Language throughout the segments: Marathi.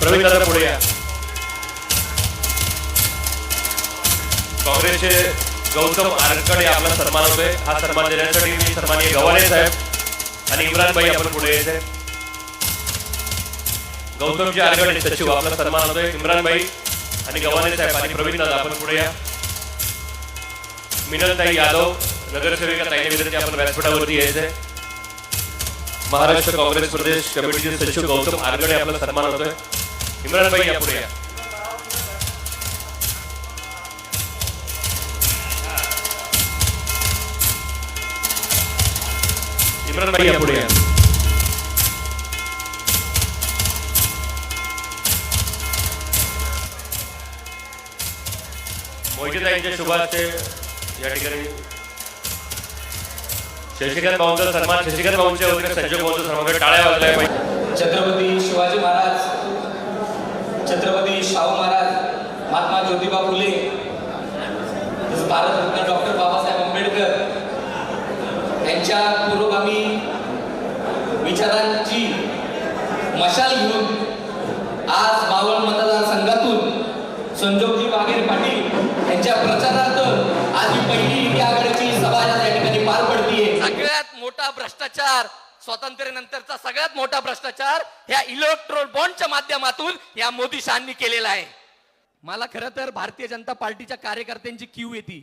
प्रवीण दादा पुढे या. काँग्रेसचे गौतम आरकडे आपला सन्मान होतोय. हा सन्मान देण्यासाठी मी सन्माननीय गव्हाणे साहेब आणि इम्रान भाई आपण पुढे यायचे. गौतमजी आरकडे सचिव आपला सन्मान होतोय. इम्रान भाई आणि गव्हाणे साहेब आणि प्रवीण दादा आपण पुढे या. मिनलताई यादव नगरसेविका ताईने विनंती आपण व्यासपीठावरती यायचंय. महाराष्ट्र काँग्रेस प्रदेश कमिटीचे सचिव गौतम आरगडे आपला सन्मान होतोय. इम्रान भाई या पुढे या. इम्रान भाई या पुढे या. मोहितेताईंच्या शुभाचे या ठिकाणी शशिकांत भाऊंचा सन्मान. शशिकांत भाऊंच्या वतीने संजय भाऊंचा सन्मान. टाळ्या वाजल्या पाहिजे. छत्रपती शिवाजी महाराज, छत्रपती शाहू महाराज, महात्मा ज्योतिबा फुले, भारतरत्न डॉक्टर बाबासाहेब आंबेडकर यांच्या पुरोगामी विचारांची मशाल घेऊन आज मावळ मतदारसंघातून संजोगजी वाघेरे पाटील यांच्या प्रचारार्थ आज ही पहिली इंडिया आघाडीची सभा या ठिकाणी पार पडतीये. सगळ्यात मोठा भ्रष्टाचार, स्वातंत्र्यानंतरचा सगळ्यात मोठा भ्रष्टाचार ह्या इलेक्ट्रोल बॉन्डच्या माध्यमातून या मोदी शहांनी केलेला आहे. मला खरं तर भारतीय जनता पार्टीच्या कार्यकर्त्यांची क्यू येते,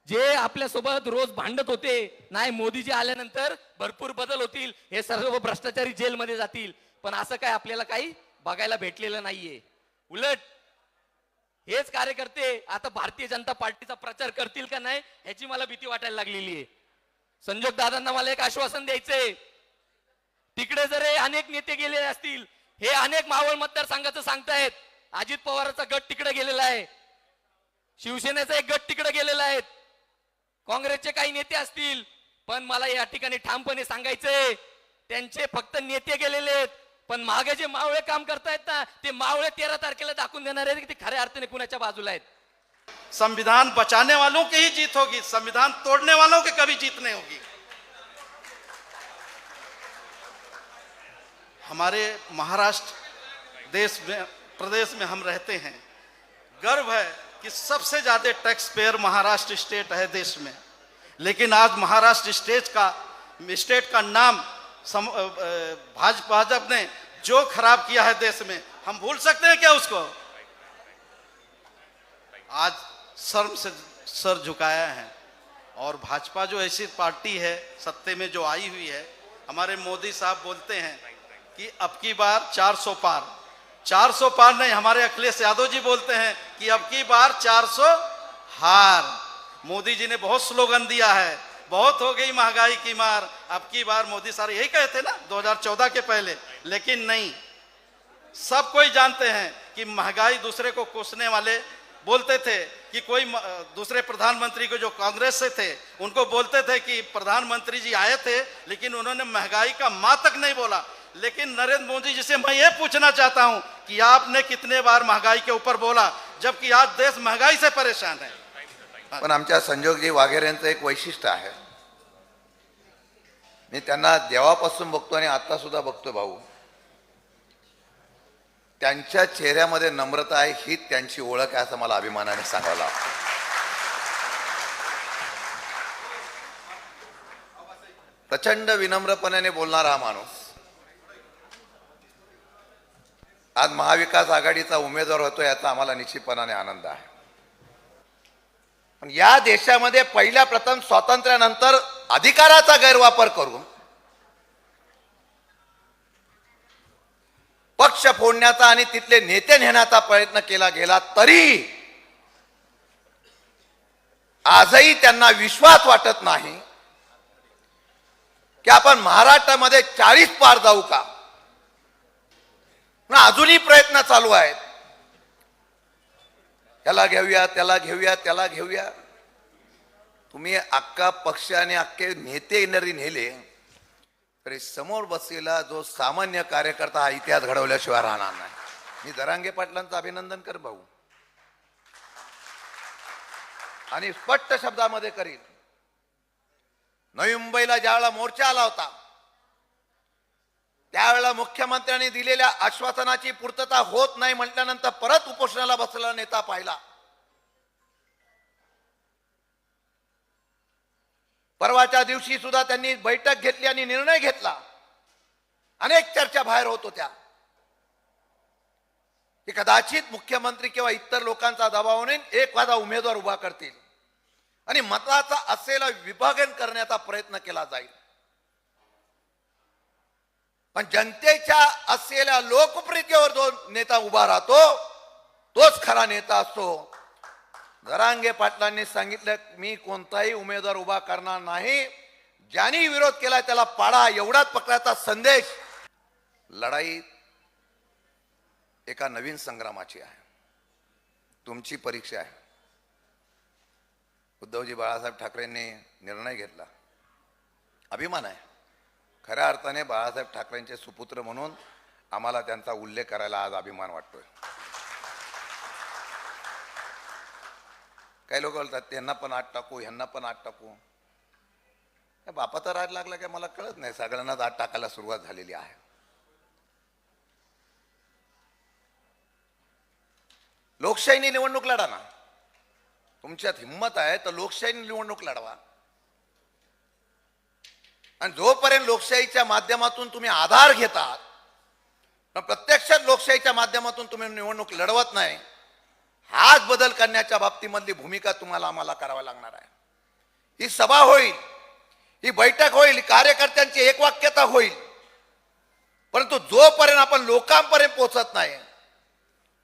जे आपल्यासोबत रोज भांडत होते, नाही मोदीजी आल्यानंतर भरपूर बदल होतील, हे सर्व भ्रष्टाचारी जेलमध्ये जातील. पण असं काय आपल्याला काही बघायला भेटलेलं नाहीये. उलट हेच कार्यकर्ते आता भारतीय जनता पार्टीचा प्रचार करतील का नाही ह्याची मला भीती वाटायला लागलेली आहे. संजोग दादांना मला एक आश्वासन द्यायचंय, तिकडे जर अनेक नेते गेलेले असतील, हे अनेक मावळ मतदारसंघाचं सांगतायत, अजित पवारचा गट तिकडे गेलेला आहे, शिवसेनेचा एक गट तिकडे गेलेला आहे, काँग्रेसचे काही नेते असतील, पण मला या ठिकाणी ठामपणे सांगायचंय, त्यांचे फक्त नेते गेलेले आहेत, पण मागे जे मावळे काम करतायत ना, ते मावळे 13 तारखेला दाखवून देणार आहेत की ते खऱ्या अर्थाने कुणाच्या बाजूला आहेत. संविधान बचाने वालों की ही जीत होगी, संविधान तोड़ने वालों की कभी जीत नहीं होगी. हमारे महाराष्ट्र देश में, प्रदेश में हम रहते हैं, गर्व है कि सबसे ज्यादा टैक्स पेयर महाराष्ट्र स्टेट है देश में. लेकिन आज महाराष्ट्र स्टेट का नाम भाजपा ने जो खराब किया है देश में, हम भूल सकते हैं क्या उसको? आज शर्म से सर झुकाया है. और भाजपा जो ऐसी पार्टी है सत्ते में जो आई हुई है, हमारे मोदी साहब बोलते हैं कि अब की बार 400 पार, 400 पार नहीं, हमारे अखिलेश यादव जी बोलते हैं कि अब की बार 400 हार. मोदी जी ने बहुत स्लोगन दिया है, बहुत हो गई महंगाई की मार, अब की बार मोदी सारे यही कहे थे ना 2014 के पहले. लेकिन नहीं, सब कोई जानते हैं कि महंगाई दूसरे को कोसने वाले बोलते थे कि कोई दूसरे प्रधानमंत्री को जो कांग्रेस से थे उनको बोलते थे कि प्रधानमंत्री जी आए थे लेकिन उन्होंने महंगाई का मां तक नहीं बोला. लेकिन नरेंद्र मोदी जी से मैं ये पूछना चाहता हूं कि आपने कितने बार महंगाई के ऊपर बोला, जबकि आज देश महंगाई से परेशान है. पण आमच्या संजोगजी वाघेरे यांचं एक वैशिष्ट्य आहे, मी त्यांना देवापासून बघतो आणि आता सुद्धा बघतो भाऊ, त्यांच्या चेहऱ्यामध्ये नम्रता आहे, ही त्यांची ओळख आहे असं मला अभिमानाने सांगायला. प्रचंड विनम्रपणाने बोलणारा हा माणूस आज महाविकास आघाडीचा उमेदवार होतो याचा आम्हाला निश्चितपणाने आनंद आहे. पण या देशामध्ये पहिल्या प्रथम स्वातंत्र्यानंतर अधिकाराचा गैरवापर करून पक्ष फोडण्याचा आणि तिथले नेते नेण्याचा प्रयत्न केला गेला, तरी आजही त्यांना विश्वास वाटत नाही की आपण महाराष्ट्रामध्ये 40 पार जाऊ का. अजूनही प्रयत्न चालू आहेत, याला घेऊया त्याला घेऊया त्याला घेऊया. तुम्ही अख्खा पक्ष आणि अख्खे नेते नेले तरी समोर बसलेला जो सामान्य कार्यकर्ता हा इतिहास घडवल्याशिवाय राहणार नाही. मी दरांगे पाटलांचं अभिनंदन कर भाऊ आणि स्पष्ट शब्दामध्ये करीन. नवी मुंबईला ज्यावेळेला मोर्चा आला होता त्यावेळेला मुख्यमंत्र्यांनी दिलेल्या आश्वासनाची पूर्तता होत नाही म्हटल्यानंतर परत उपोषणाला बसलेला नेता पाहिला. परवाच्या दिवशी सुद्धा त्यांनी बैठक घेतली आणि निर्णय घेतला. अनेक चर्चा बाहेर होत होत्या की कदाचित मुख्यमंत्री किंवा इतर लोकांचा दबावाने एखादा उमेदवार उभा करतील आणि मताचा असलेला विभाजन करण्याचा प्रयत्न केला जाईल. पण जनतेच्या असलेल्या लोकप्रियतेवर जो नेता उभा राहतो तोच खरा नेता असतो. जरांगे पाटलांनी सांगितलं मी कोणताही उमेदवार उभा करणार नाही, ज्यांनी विरोध केला त्याला पाडा, एवढाच पक्षाचा संदेश. लढाई एका नवीन संग्रामाची आहे. तुमची परीक्षा आहे. उद्धवजी बाळासाहेब ठाकरेंनी निर्णय घेतला, अभिमान आहे. खऱ्या अर्थाने बाळासाहेब ठाकरेंचे सुपुत्र म्हणून आम्हाला त्यांचा उल्लेख करायला आज अभिमान वाटतोय. काही लोक बोलतात त्यांना पण आत टाकू, ह्यांना पण आत टाकू. बापाचा राज लागला काय मला कळत नाही. सगळ्यांनाच आत टाकायला सुरुवात झालेली आहे. लोकशाहीने निवडणूक लढा ना. तुमच्यात हिंमत आहे तर लोकशाहीने निवडणूक लढवा. आणि जोपर्यंत लोकशाहीच्या माध्यमातून तुम्ही आधार घेतात पण प्रत्यक्षात लोकशाहीच्या माध्यमातून तुम्ही निवडणूक लढवत नाही, हाच बदल करण्याच्या बाबतीमधली भूमिका तुम्हाला आम्हाला करावी लागणार आहे. ही सभा होईल, ही बैठक होईल, कार्यकर्त्यांची एकवाक्यता होईल, परंतु जोपर्यंत आपण लोकांपर्यंत पोहोचत नाही,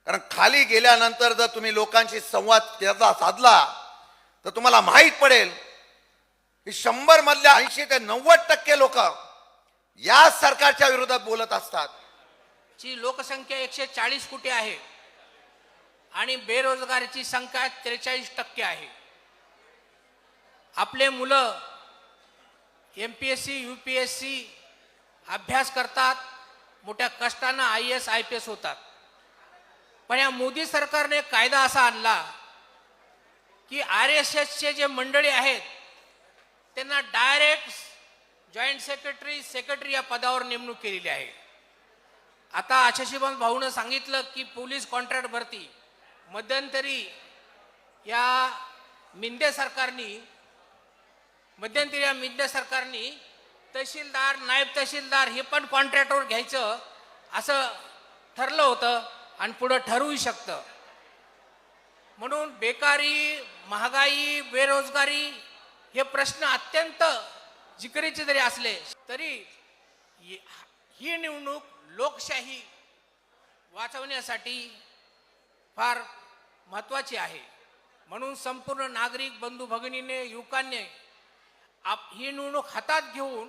कारण खाली गेल्यानंतर जर तुम्ही लोकांशी संवाद साधला तर तुम्हाला माहीत पडेल की 100 मधल्या 80 ते 90% लोक या सरकारच्या विरोधात बोलत असतात. ची लोकसंख्या 140 कोटी आहे आणि बेरोजगारीची संख्या 43% आहे. आपले मुलं MPSC UPSC अभ्यास करतात, मोठ्या कष्टानं IAS IPS होतात. पण या मोदी सरकारने कायदा असा आणला की RSSचे जे मंडळी आहेत त्यांना डायरेक्ट जॉईंट सेक्रेटरी या पदावर नेमणूक केलेली आहे. आता आशिषभाऊ भाऊनं सांगितलं की पोलीस कॉन्ट्रॅक्ट भरती मध्यंतरी या मिंदे सरकारनी तहसीलदार, नायब तहसीलदार हे पण कॉन्ट्रॅक्टवर घ्यायचं असं ठरलं होतं आणि पुढं ठरवू शकतं. म्हणून बेकारी, महागाई, बेरोजगारी हे प्रश्न अत्यंत जिकरीचे जरी असले तरी ही निवडणूक लोकशाही वाचवण्यासाठी फार महत्त्वाची आहे. म्हणून संपूर्ण नागरिक बंधू भगिनीने, युवकांनी ही निवडणूक हातात घेऊन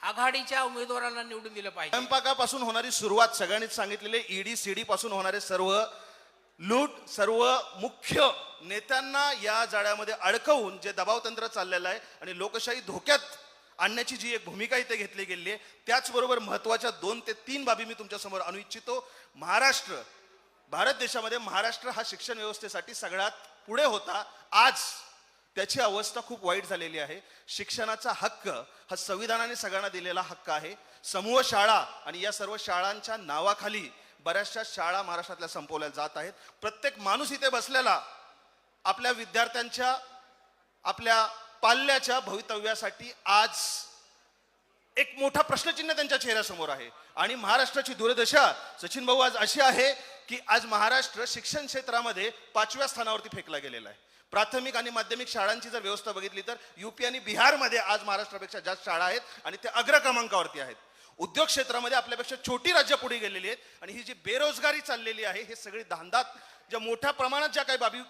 आघाडीच्या उमेदवारांना निवडून दिलं पाहिजे. स्वयंपाकापासून होणारी सुरुवात सगळ्यांनीच सांगितलेले, ED CD पासून होणारे सर्व लूट, सर्व मुख्य नेत्यांना या जाळ्यामध्ये अडकवून जे दबाव तंत्र चाललेलं आहे आणि लोकशाही धोक्यात आणण्याची जी एक भूमिका इथे घेतली गेली आहे, त्याचबरोबर महत्त्वाच्या 2 ते 3 बाबी मी तुमच्यासमोर आणू इच्छितो. महाराष्ट्र, भारत देशामध्ये महाराष्ट्र हा शिक्षण व्यवस्थेसाठी सगळ्यात पुढे होता. आज त्याची अवस्था खूप वाईट झालेली आहे. शिक्षणाचा हक्क हा संविधानाने सगळ्यांना दिलेला हक्क आहे. समूह शाळा आणि या सर्व शाळांच्या नावाखाली बऱ्याचशा शाळा महाराष्ट्रातल्या संपवल्या जात आहेत. प्रत्येक माणूस इथे बसलेला आपल्या विद्यार्थ्यांच्या, आपल्या पाल्याच्या भवितव्यासाठी आज एक मोठा प्रश्नचिन्ह त्यांच्या चेहऱ्यासमोर आहे. आणि महाराष्ट्राची दुर्दशा सचिन भाऊ आज अशी आहे की आज महाराष्ट्र शिक्षण क्षेत्रामध्ये 5व्या स्थानावरती फेकला गेलेला आहे. प्राथमिक आणि माध्यमिक शाळांची जर व्यवस्था बघितली तर UP आणि बिहारमध्ये आज महाराष्ट्रापेक्षा जास्त शाळा आहेत आणि ते अग्र क्रमांकावरती आहेत. उद्योग क्षेत्रामध्ये आपल्यापेक्षा छोटी राज्य पुढे गेलेली आहेत. आणि ही जी बेरोजगारी चाललेली आहे, हे सगळी धांदात ज्या मोठ्या प्रमाणात ज्या काही बाबी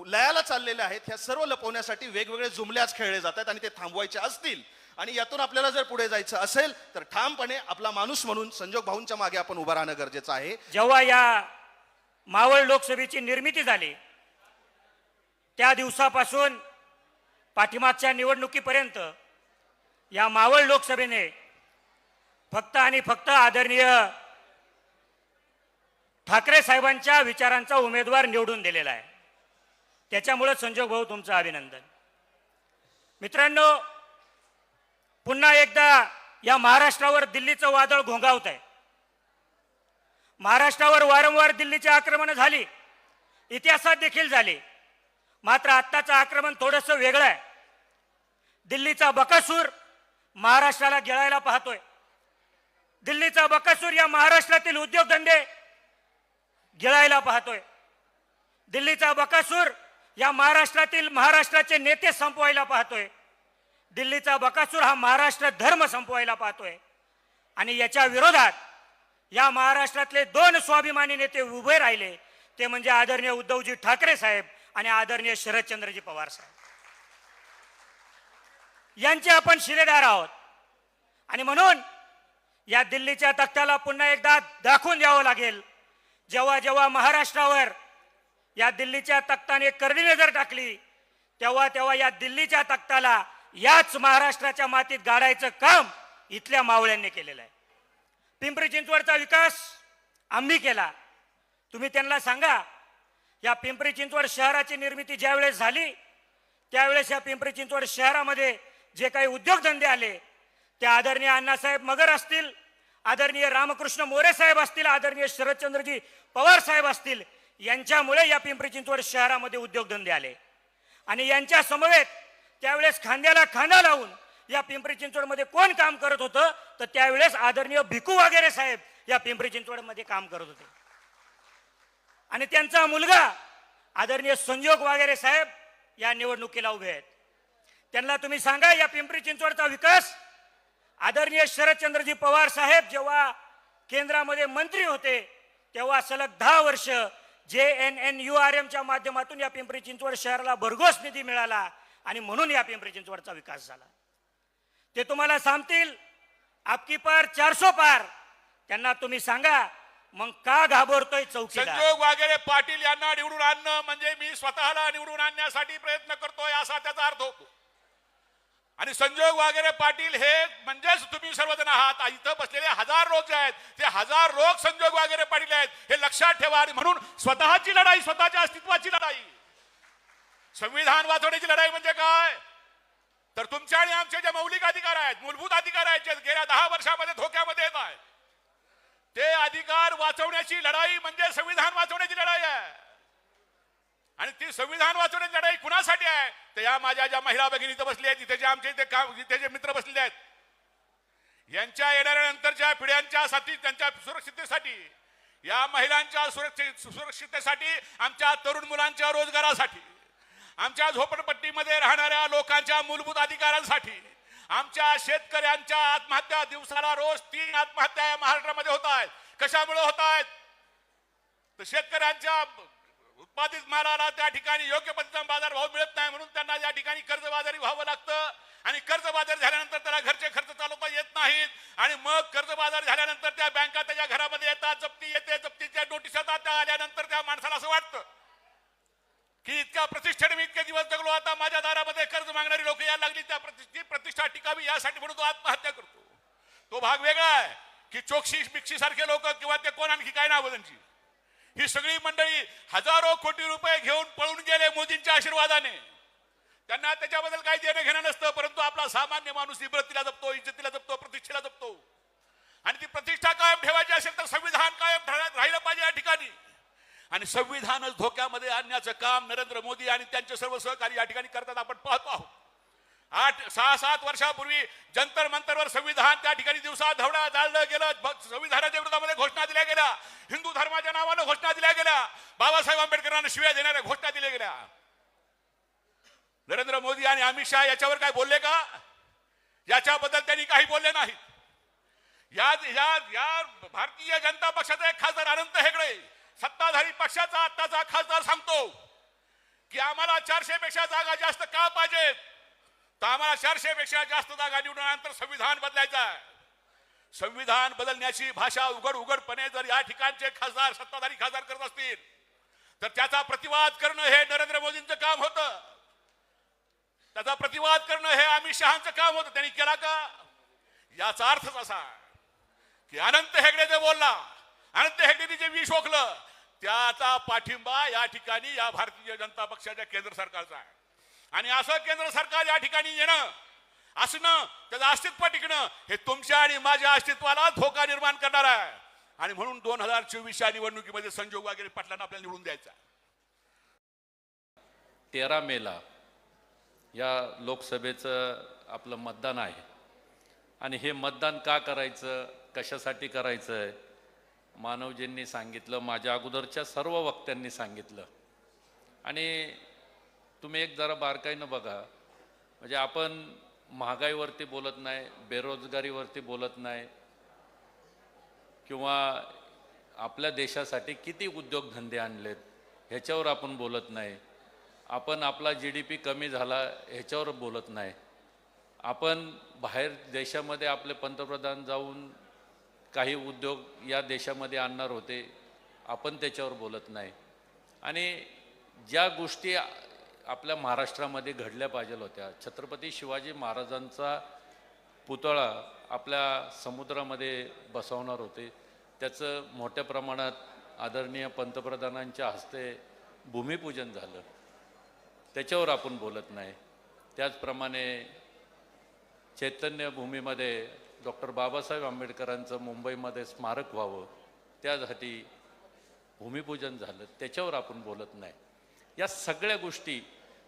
लयाला चाललेल्या आहेत, ह्या सर्व लपवण्यासाठी वेगवेगळे जुमले आज खेळले जातात आणि ते थांबवायचे असतील आणि यातून आपल्याला जर पुढे जायचं असेल तर ठामपणे आपला माणूस म्हणून संजोग भाऊंच्या मागे आपण उभं राहणं गरजेचं आहे. जेव्हा या मावळ लोकसभेची निर्मिती झाली त्या दिवसापासून पाठीमागच्या निवडणुकीपर्यंत या मावळ लोकसभेने फक्त आणि फक्त आदरणीय ठाकरे साहेबांच्या विचारांचा उमेदवार निवडून दिलेला आहे. त्याच्यामुळे संजोग भाऊ तुमचं अभिनंदन. मित्रांनो, पुन्हा एकदा या महाराष्ट्रावर दिल्लीचं वादळ घोंगावत आहे. महाराष्ट्रावर वारंवार दिल्लीची आक्रमणं झाली, इतिहासात देखील झाली. मात्र आत्ताचं आक्रमण थोडंसं वेगळं आहे. दिल्लीचा बकासूर महाराष्ट्राला गिळायला पाहतोय. दिल्लीचा बकासूर या महाराष्ट्रातील उद्योगधंदे गिळायला पाहतोय. दिल्लीचा बकासूर या महाराष्ट्राचे नेते संपवायला पाहतोय. दिल्लीचा बकासूर हा महाराष्ट्र धर्म संपवायला पाहतोय. आणि याच्या विरोधात या महाराष्ट्रातले 2 स्वाभिमानी नेते उभे राहिले, ते म्हणजे आदरणीय उद्धवजी ठाकरे साहेब आणि आदरणीय शरदचंद्रजी पवार साहेब. यांचे आपण शिलेदार आहोत. आणि म्हणून या दिल्लीच्या तख्त्याला पुन्हा एकदा दाखवून द्यावं लागेल. जेव्हा जेव्हा महाराष्ट्रावर या दिल्लीच्या तख्ताने करडी नजर टाकली, तेव्हा तेव्हा या दिल्लीच्या तख्ताला याच महाराष्ट्राच्या मातीत गाडायचं काम इथल्या मावळ्यांनी केलेलं आहे. पिंपरी चिंचवडचा विकास आम्ही केला. तुम्ही त्यांना सांगा, या पिंपरी चिंचवड शहराची निर्मिती ज्यावेळेस झाली, त्यावेळेस या पिंपरी चिंचवड शहरामध्ये जे काही उद्योगधंदे आले, ते आदरणीय अण्णासाहेब मगर असतील, आदरणीय रामकृष्ण मोरे साहेब असतील, आदरणीय शरदचंद्रजी पवार साहेब असतील, यांच्यामुळे या पिंपरी चिंचवड शहरामध्ये उद्योगधंदे आले. आणि यांच्या समवेत त्यावेळेस खांद्याला खांदा लावून या पिंपरी चिंचवडमध्ये कोण काम करत होतं, तर त्यावेळेस आदरणीय भिकू वागेरे साहेब या पिंपरी चिंचवडमध्ये काम करत होते. आणि त्यांचा मुलगा आदरणीय संजोग वागेरे साहेब या निवडणुकीला उभे आहेत. त्यांना तुम्ही सांगा, या पिंपरी चिंचवडचा विकास आदरणीय शरदचंद्रजी पवार साहेब जेव्हा केंद्रामध्ये मंत्री होते, तेव्हा सलग 10 वर्ष JNNURMच्या माध्यमातून या पिंपरी चिंचवड शहराला भरघोस निधी मिळाला आणि म्हणून या पिंपरी चिंचवडचा विकास झाला. ते तुम्हाला सांगतील आपकी पार 400 पार. त्यांना तुम्ही सांगा, मग का घाबरतोय चौकीदार? संजोग वागेरे पाटील यांना निवडून आणणं म्हणजे मी स्वतःला निवडून आणण्यासाठी प्रयत्न करतोय असा त्याचा अर्थ होतो. आणि संजोग वागेरे पाटील हे म्हणजेच तुम्ही सर्वजण आहात. इथं बसलेले 1000 लोक जे आहेत, ते 1000 लोक संजोग वागेरे पाटील आहेत, हे लक्षात ठेवा. आणि म्हणून स्वतःची लढाई, स्वतःच्या अस्तित्वाची लढाई, संविधान वाचवण्याची लढाई म्हणजे काय, तर तुमचे आणि आमचे जे मौलिक अधिकार आहेत, मूलभूत अधिकार आहेत, जे गेल्या 10 वर्षामध्ये धोक्यामध्ये येत आहेत, ते अधिकार वाचवण्याची लढाई म्हणजे संविधान वाचवण्याची लढाई आहे. आणि ती संविधान वाचवण्याची लढाई कुणासाठी आहे, तर या माझ्या ज्या महिला भगिनी इथं बसल्या आहेत, इथे जे आमचे इथे जे मित्र बसलेले आहेत, यांच्या येणाऱ्या नंतरच्या पिढ्यांच्यासाठी, त्यांच्या सुरक्षिततेसाठी, या महिलांच्या सुरक्षिततेसाठी, आमच्या तरुण मुलांच्या रोजगारासाठी, आमच्या झोपडपट्टीमध्ये राहणाऱ्या लोकांच्या मूलभूत अधिकारांसाठी, आमच्या शेतकऱ्यांच्या आत्महत्या, दिवसाला रोज 3 आत्महत्या या महाराष्ट्रामध्ये होत आहेत. कशामुळे होत आहेत, तर शेतकऱ्यांच्या उत्पादित मालाला त्या ठिकाणी योग्य पद्धतीचा बाजारभाव मिळत नाही, म्हणून त्यांना या ठिकाणी कर्जबाजारी व्हावं लागतं. आणि कर्जबाजारी झाल्यानंतर त्याला घरचे खर्च चालवता येत नाहीत. आणि मग कर्जबाजारी झाल्यानंतर त्या बँका त्याच्या घरामध्ये येतात, जप्ती येते, जप्तीच्या नोटीस येतात. त्या आल्यानंतर त्या माणसाला असं वाटतं की इतक्या प्रतिष्ठेने मी इतके दिवस जगलो, आता माझ्या दारामध्ये कर्ज मागणारी लोक यायला लागली, त्या प्रतिष्ठा टिकावी यासाठी म्हणून तो आत्महत्या करतो. तो भाग वेगळा आहे की चोक्षी बिक्षी सारखे लोक किंवा ते कोण आणखी काय नाव त्यांची, ही सगळी मंडळी हजारो कोटी रुपये घेऊन पळून गेले मोदींच्या आशीर्वादाने. त्यांना त्याच्याबद्दल काही देणं घेणं नसतं, परंतु आपला सामान्य माणूस इब्रतीला जपतो, इज्जतीला जपतो, प्रतिष्ठेला जपतो. आणि ती प्रतिष्ठा कायम ठेवायची असेल तर संविधान कायम राहिलं पाहिजे या ठिकाणी. आणि संविधानच धोक्यामध्ये आणण्याचं काम नरेंद्र मोदी आणि त्यांचे सर्व सहकारी या ठिकाणी करतात, आपण पाहतो आहोत. 6-7 वर्षापूर्वी जंतर मंतरवर संविधान त्या ठिकाणी दिवसा धवडा जाळलं गेलं. संविधानाच्या विरोधामध्ये घोषणा दिल्या गेल्या, हिंदू धर्माच्या नावानं घोषणा दिल्या गेल्या, बाबासाहेब आंबेडकरांना शिव्या देणाऱ्या घोषणा दिल्या गेल्या. नरेंद्र मोदी आणि अमित शहा याच्यावर काय बोलले का? याच्याबद्दल त्यांनी काही बोलले नाहीत. या भारतीय जनता पक्षाचा एक खासदार अनंत हेगडे, सत्ताधारी पक्षाचा आत्ताचा खासदार, सांगतो की आम्हाला 400 पेक्षा जागा जास्त का पाहिजेत, तर आम्हाला 400 पेक्षा जास्त जागा निवडल्यानंतर संविधान बदलायचं आहे. संविधान बदलण्याची भाषा उघडपणे जर या ठिकाणचे खासदार, सत्ताधारी खासदार करत असतील, तर त्याचा प्रतिवाद करणं हे नरेंद्र मोदींचं काम होतं. त्याचा प्रतिवाद करणं हे अमित शहांचं काम होतं. त्यांनी केला का? याचा अर्थच असा की अनंत हेगडे जे बोलला, अनंत हेगडेंनी जे विष ओकलं, त्याचा पाठिंबा या ठिकाणी या भारतीय जनता पक्षाच्या केंद्र सरकारचा आहे. आणि असं केंद्र सरकार या ठिकाणी येणं असणं, त्याचं अस्तित्व टिकणं हे तुमच्या आणि माझ्या अस्तित्वाला धोका निर्माण करणार आहे. आणि म्हणून 2024च्या निवडणुकीमध्ये संजोग वगैरे पाटलांना आपल्याला निवडून द्यायचा. 13 मेला या लोकसभेचं आपलं मतदान आहे आणि हे मतदान का करायचं, कशासाठी करायचं आहे, मानवजींनी सांगितलं, माझ्या अगोदरच्या सर्व वक्त्यांनी सांगितलं. आणि तुम्ही एक जरा बारकाईनं बघा, म्हणजे आपण महागाईवरती बोलत नाही, बेरोजगारीवरती बोलत नाही, किंवा आपल्या देशासाठी किती उद्योगधंदे आणलेत ह्याच्यावर आपण बोलत नाही, आपण आपला GDP कमी झाला ह्याच्यावर बोलत नाही, आपण बाहेर देशामध्ये आपले पंतप्रधान जाऊन काही उद्योग या देशामध्ये आणणार होते, आपण त्याच्यावर बोलत नाही. आणि ज्या गोष्टी आपल्या महाराष्ट्रामध्ये घडल्या पाहिजे होत्या, छत्रपती शिवाजी महाराजांचा पुतळा आपल्या समुद्रामध्ये बसवणार होते, त्याचं मोठ्या प्रमाणात आदरणीय पंतप्रधानांच्या हस्ते भूमिपूजन झालं, त्याच्यावर आपण बोलत नाही. त्याचप्रमाणे चैतन्यभूमीमध्ये डॉक्टर बाबासाहेब आंबेडकरांचं मुंबईमध्ये स्मारक व्हावं, त्यासाठी भूमिपूजन झालं, त्याच्यावर आपण बोलत नाही. या सगळ्या गोष्टी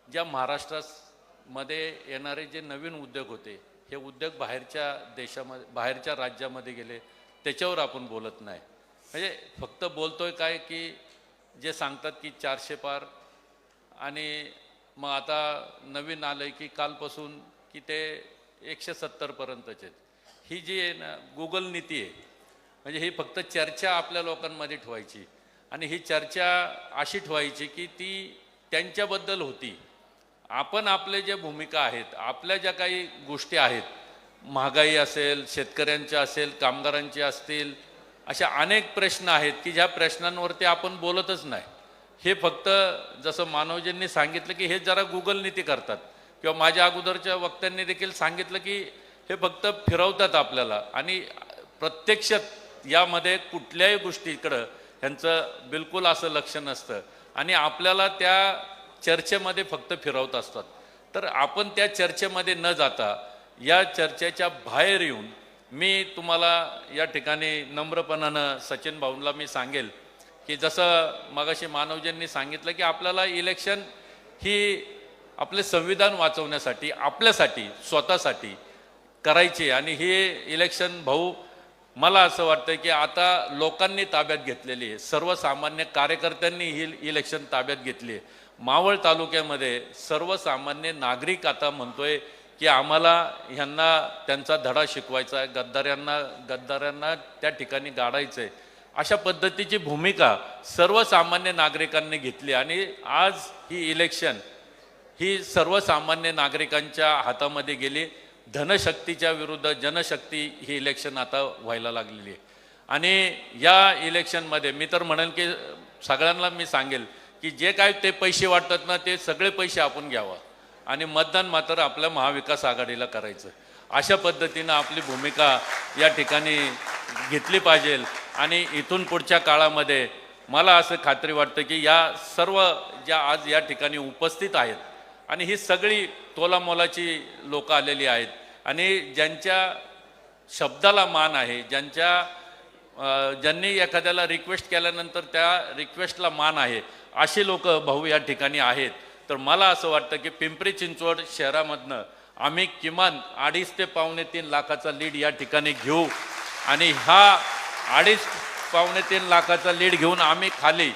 ज्या महाराष्ट्रामध्ये येणारे जे नवीन उद्योग होते, हे उद्योग बाहेरच्या देशामध्ये, बाहेरच्या राज्यामध्ये गेले, त्याच्यावर आपण बोलत नाही. म्हणजे फक्त बोलतोय काय की जे सांगतात की 400 पार, आणि मग आता नवीन आलंय की कालपासून की ते 170 पर्यंतचे. ही जी आहे ना गुगल नीती आहे, म्हणजे ही फक्त चर्चा आपल्या लोकांमध्ये ठेवायची, आणि ही चर्चा अशी ठेवायची की ती त्यांच्याबद्दल होती. आपण आपले जे भूमिका आहेत, आपल्या ज्या काही गोष्टी आहेत, महागाई असेल, शेतकऱ्यांच्या असेल, कामगारांचे असतील, अशा अनेक प्रश्न आहेत की ज्या प्रश्नांवरती आपण बोलतच नाही. हे फक्त जसं मानवजींनी सांगितलं की हे जरा गुगल नीती करतात, किंवा माझ्या अगोदरच्या वक्त्यांनी देखील सांगितलं की हे फक्त फिरवतात आपल्याला, आणि प्रत्यक्षात यामध्ये कुठल्याही गोष्टीकडं ह्यांचं बिलकुल असं लक्ष नसतं, आणि आपल्याला त्या चर्चेमध्ये फक्त फिरवत असतात. तर आपण त्या चर्चेमध्ये न जाता या चर्चेच्या बाहेर येऊन, मी तुम्हाला या ठिकाणी नम्रपणानं सचिन भाऊंना मी सांगेल की जसं मगाशी मानवजींनी सांगितलं की आपल्याला इलेक्शन ही आपले संविधान वाचवण्यासाठी, आपल्यासाठी, स्वतःसाठी करायची, आणि हे इलेक्शन भाऊ मला असं वाटतं की आता लोकांनी ताब्यात घेतलेली आहे, सर्वसामान्य कार्यकर्त्यांनी ही इलेक्शन ताब्यात घेतली आहे. मावळ तालुक्यामध्ये सर्वसामान्य नागरिक आता म्हणतोय की आम्हाला ह्यांना त्यांचा धडा शिकवायचा आहे, गद्दारांना त्या ठिकाणी गाडायचं आहे, अशा पद्धतीची भूमिका सर्वसामान्य नागरिकांनी घेतली. आणि आज ही इलेक्शन ही सर्वसामान्य नागरिकांच्या हातामध्ये गेली. धनशक्तीच्या विरुद्ध जनशक्ती ही इलेक्शन आता व्हायला लागलेली आहे. आणि या इलेक्शनमध्ये मी तर म्हणेन की सगळ्यांना मी सांगेल की जे काय ते पैसे वाटतात ना, ते सगळे पैसे आपण घ्यावा आणि मतदान मात्र आपल्या महाविकास आघाडीला करायचं. अशा पद्धतीनं आपली भूमिका या ठिकाणी घेतली पाहिजे. आणि इथून पुढच्या काळामध्ये मला असं खात्री वाटतं की या सर्व ज्या आज या ठिकाणी उपस्थित आहेत, आणि ही सगळी तोलामोलाची लोक आलेली आहेत, आणि ज्यांच्या शब्दाला मान आहे, ज्यांनी एखाद्याला रिक्वेस्ट केल्यानंतर त्या रिक्वेस्टला मान आहे, अशी लोक भाऊ या ठिकाणी आहेत. तर मला असं वाटतं की पिंपरी चिंचवड शहरामधनं आम्ही किमान 2.5 ते 2.25 लाखाचा लीड या ठिकाणी घेऊ, आणि हा 2.5-2.25 लाखाचा लीड घेऊन आम्ही खाली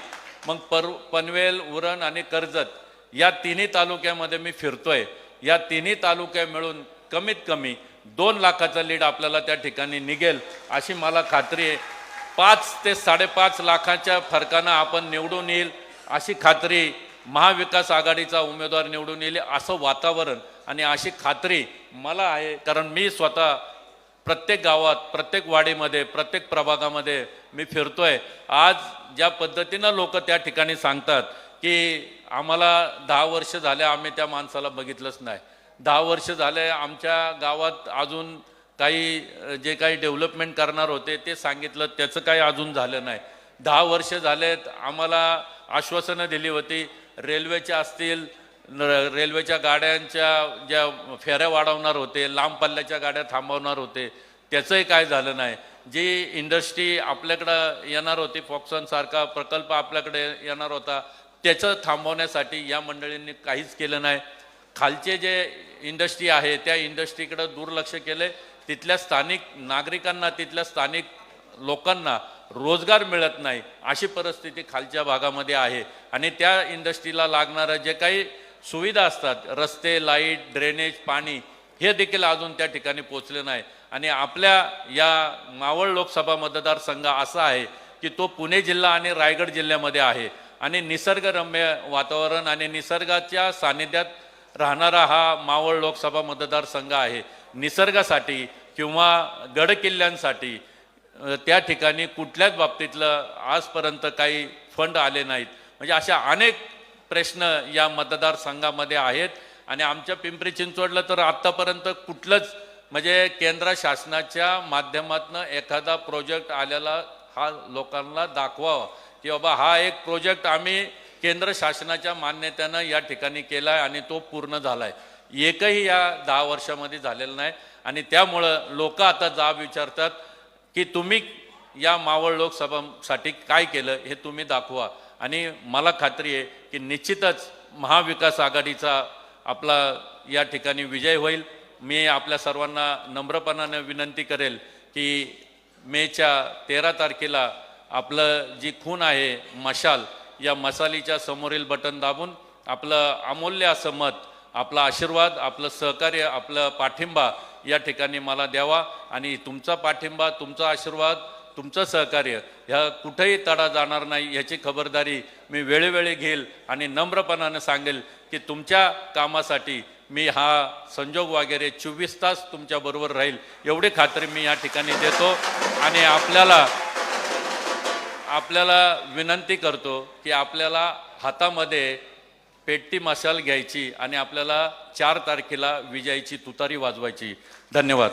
मग पनवेल, उरण आणि कर्जत या तिन्ही तालुक्यामध्ये मी फिरतोय. या तिन्ही तालुक्या मिळून कमीत कमी 2 लाखाचा लीड आपल्याला त्या ठिकाणी निघेल अशी मला खात्री आहे. 5 ते 5.5 लाखाच्या फरकानं आपण निवडून येईल अशी खात्री, महाविकास आघाडीचा उमेदवार निवडून येईल असं वातावरण आणि अशी खात्री मला आहे. कारण मी स्वतः प्रत्येक गावात, प्रत्येक वाडीमध्ये, प्रत्येक प्रभागामध्ये मी फिरतोय. आज ज्या पद्धतीनं लोक त्या ठिकाणी सांगतात की आम्हाला 10 वर्ष झाले, आम्ही त्या माणसाला बघितलंच नाही, 10 वर्ष झाले आमच्या गावात अजून काही जे काही डेव्हलपमेंट करणार होते ते सांगितलं, त्याचं काही अजून झालं नाही, 10 वर्ष झालेत आम्हाला आश्वासनं दिली होती, रेल्वेच्या असतील, रेल्वेच्या गाड्यांच्या ज्या फेऱ्या वाढवणार होते, लांब पल्ल्याच्या गाड्या थांबवणार होते, त्याचंही काय झालं नाही. जी इंडस्ट्री आपल्याकडं येणार होती, फॉक्सॉनसारखा प्रकल्प आपल्याकडे येणार होता, त्याचं थांबवण्यासाठी या मंडळींनी काहीच केलं नाही. खालचे जे इंडस्ट्री आहे त्या इंडस्ट्रीकडं दुर्लक्ष केले. तिथल्या स्थानिक नागरिकांना, तिथल्या स्थानिक लोकांना रोजगार मिळत नाही अशी परिस्थिती खालच्या भागामध्ये आहे. आणि त्या इंडस्ट्रीला लागणारं जे काही सुविधा असतात, रस्ते, लाईट, ड्रेनेज, पाणी, हे देखील अजून त्या ठिकाणी पोचले नाही. आणि आपल्या या मावळ लोकसभा मतदारसंघ असा आहे की तो पुणे जिल्हा आणि रायगड जिल्ह्यामध्ये आहे. आणि निसर्गरम्य वातावरण आणि निसर्गाच्या सानिध्यात राहणारा हा मावळ लोकसभा मतदारसंघ आहे. निसर्गासाठी किंवा गडकिल्ल्यांसाठी त्या ठिकाणी कुठल्याच बाबतीतलं आजपर्यंत काही फंड आले नाहीत. म्हणजे अशा अनेक प्रश्न या मतदारसंघामध्ये आहेत. आणि आमच्या पिंपरी चिंचवडला तर आत्तापर्यंत कुठलंच म्हणजे केंद्र शासनाच्या माध्यमातून एखादा प्रोजेक्ट आलेला हा लोकांना दाखवावा की बाबा हा एक प्रोजेक्ट आम्ही केंद्र शासनाच्या मान्यतेनं या ठिकाणी केला आहे आणि तो पूर्ण झाला आहे. एकही या 10 वर्षामध्ये झालेलं नाही. आणि त्यामुळं लोक आता जाब विचारतात की तुम्ही या मावळ लोकसभासाठी काय केलं हे तुम्ही दाखवा. आणि मला खात्री आहे की निश्चितच महाविकास आघाडीचा आपला या ठिकाणी विजय होईल. मी आपल्या सर्वांना नम्रपणाने विनंती करेल की मेच्या 13 तारखेला आपलं जी खून आहे मशाल, या मशालीच्या समोरील बटन दाबून आपलं अमूल्य असं मत, आपला आशीर्वाद, आपलं सहकार्य, आपलं पाठिंबा या ठिकाणी मला द्यावा. आणि तुमचा पाठिंबा, तुमचा आशीर्वाद, तुमचं सहकार्य ह्या कुठेही तडा जाणार नाही याची खबरदारी मी वेळोवेळी घेईल. आणि नम्रपणाने सांगेल की तुमच्या कामासाठी मी हा संजोग वगैरे 24 तास तुमच्याबरोबर राहील एवढी खात्री मी या ठिकाणी देतो. आणि आपल्याला विनंती करतो की आपल्याला हातामध्ये पेटती मशाल घ्यायची आणि आपल्याला 4 तारखेला विजयाची तुतारी वाजवायची. धन्यवाद.